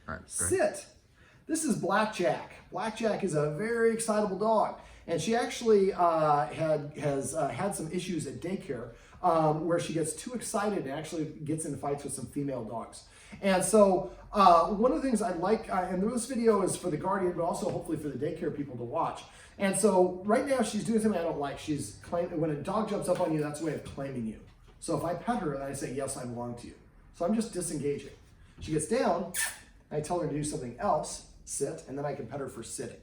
All right, Sit. This is Blackjack. Blackjack is a very excitable dog, and she actually has had some issues at daycare where she gets too excited and actually gets into fights with some female dogs. And so one of the things I'd like, and this video is for the guardian, but also hopefully for the daycare people to watch. And so right now she's doing something I don't like. She's claiming, when a dog jumps up on you, that's a way of claiming you. So if I pet her and I say, yes, I belong to you. So I'm just disengaging. She gets down, I tell her to do something else, sit, and then I can pet her for sitting.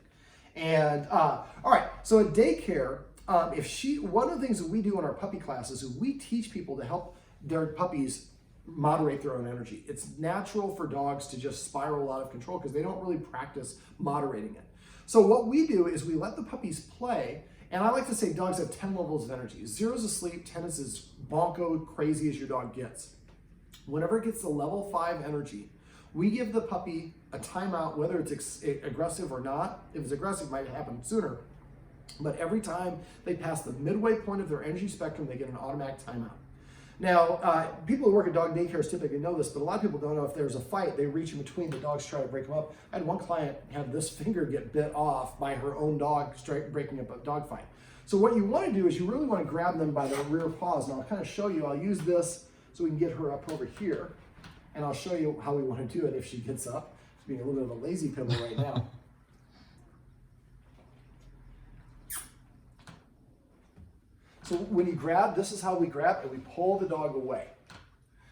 And all right, so at daycare, one of the things that we do in our puppy classes is we teach people to help their puppies moderate their own energy. It's natural for dogs to just spiral out of control because they don't really practice moderating it. So what we do is we let the puppies play, and I like to say dogs have 10 levels of energy. 0 is asleep, 10 is as bonko crazy as your dog gets. Whenever it gets to level 5 energy, we give the puppy a timeout, whether it's aggressive or not. If it's aggressive, it might happen sooner. But every time they pass the midway point of their energy spectrum, they get an automatic timeout. Now, people who work at dog daycares typically know this, but a lot of people don't know if there's a fight, they reach in between the dogs to try to break them up. I had one client have this finger get bit off by her own dog breaking up a dog fight. So what you want to do is you really want to grab them by the rear paws. Now I'll kind of show you, I'll use this so we can get her up over here, and I'll show you how we want to do it if she gets up. She's being a little bit of a lazy Pitbull right now. So when you grab, this is how we grab, and we pull the dog away.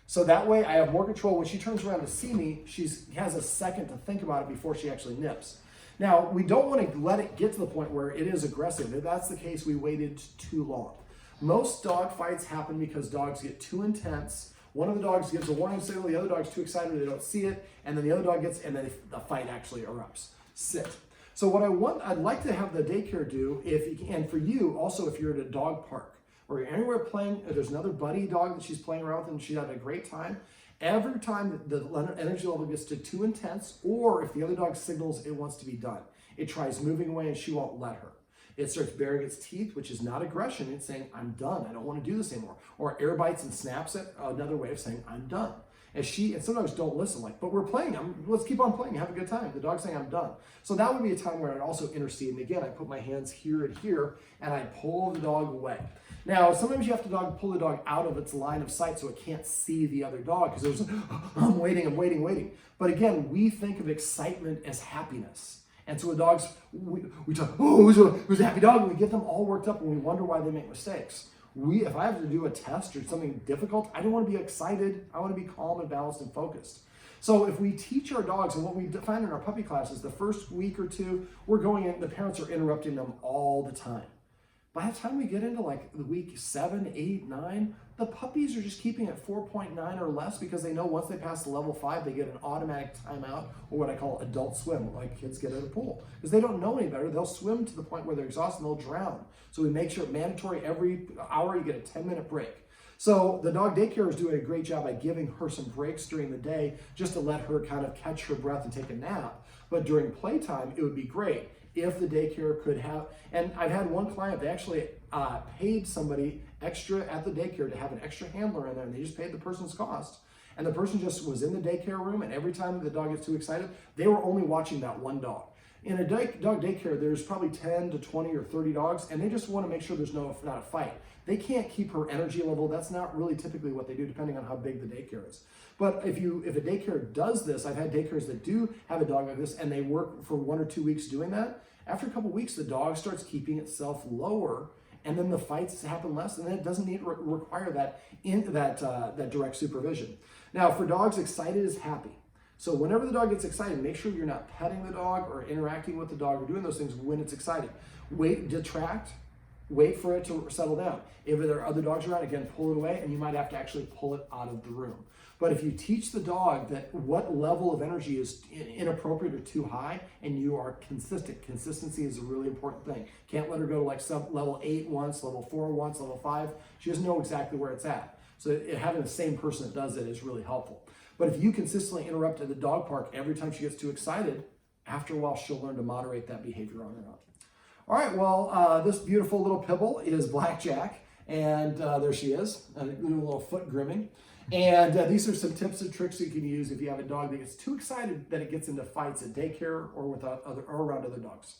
So that way I have more control. When she turns around to see me, she has a second to think about it before she actually nips. Now, we don't want to let it get to the point where it is aggressive. If that's the case, we waited too long. Most dog fights happen because dogs get too intense. One of the dogs gives a warning signal, the other dog's too excited, they don't see it, and then the other dog gets, and then the fight actually erupts. Sit. So what I'd like to have the daycare do, if you can, and for you, also if you're at a dog park, or you're anywhere playing, if there's another buddy dog that she's playing around with and she's having a great time, every time the energy level gets to too intense, or if the other dog signals it wants to be done, it tries moving away and she won't let her. It starts baring its teeth, which is not aggression. It's saying, I'm done. I don't want to do this anymore. Or air bites and snaps it, another way of saying, I'm done. And some dogs don't listen, like, but we're playing. Let's keep on playing. Have a good time. The dog's saying, I'm done. So that would be a time where I'd also intercede. And again, I put my hands here and here, and I pull the dog away. Now, sometimes you have to pull the dog out of its line of sight so it can't see the other dog because there's, I'm waiting. But again, we think of excitement as happiness. And so with dogs, we talk, oh, who's a happy dog? And we get them all worked up and we wonder why they make mistakes. If I have to do a test or something difficult, I don't want to be excited. I want to be calm and balanced and focused. So if we teach our dogs, and what we find in our puppy classes, the first week or two, we're going in, the parents are interrupting them all the time. By the time we get into like the week 7, 8, 9, the puppies are just keeping it 4.9 or less because they know once they pass the level 5, they get an automatic timeout, or what I call adult swim, like kids get in a pool. Because they don't know any better. They'll swim to the point where they're exhausted and they'll drown. So we make sure mandatory every hour you get a 10-minute break. So the dog daycare is doing a great job by giving her some breaks during the day just to let her kind of catch her breath and take a nap. But during playtime, it would be great if the daycare could have, and I've had one client, they actually paid somebody extra at the daycare to have an extra handler in there, and they just paid the person's cost. And the person just was in the daycare room, and every time the dog gets too excited, they were only watching that one dog. In a dog daycare, there's probably 10 to 20 or 30 dogs, and they just want to make sure there's not a fight. They can't keep her energy level. That's not really typically what they do, depending on how big the daycare is. But if a daycare does this, I've had daycares that do have a dog like this, and they work for 1 or 2 weeks doing that. After a couple weeks, the dog starts keeping itself lower, and then the fights happen less, and then it doesn't need to require that direct supervision. Now, for dogs, excited is happy. So whenever the dog gets excited, make sure you're not petting the dog or interacting with the dog or doing those things when it's excited. Detract, wait for it to settle down. If there are other dogs around, again, pull it away, and you might have to actually pull it out of the room. But if you teach the dog that what level of energy is inappropriate or too high, and you are consistent, consistency is a really important thing. Can't let her go to like level 8 once, level 4 once, level 5. She doesn't know exactly where it's at. So having the same person that does it is really helpful. But if you consistently interrupt at the dog park every time she gets too excited, after a while she'll learn to moderate that behavior on her own. All right, well, this beautiful little Pitbull is Blackjack, and there she is, doing a little foot grooming. And these are some tips and tricks you can use if you have a dog that gets too excited that it gets into fights at daycare or with other or around other dogs.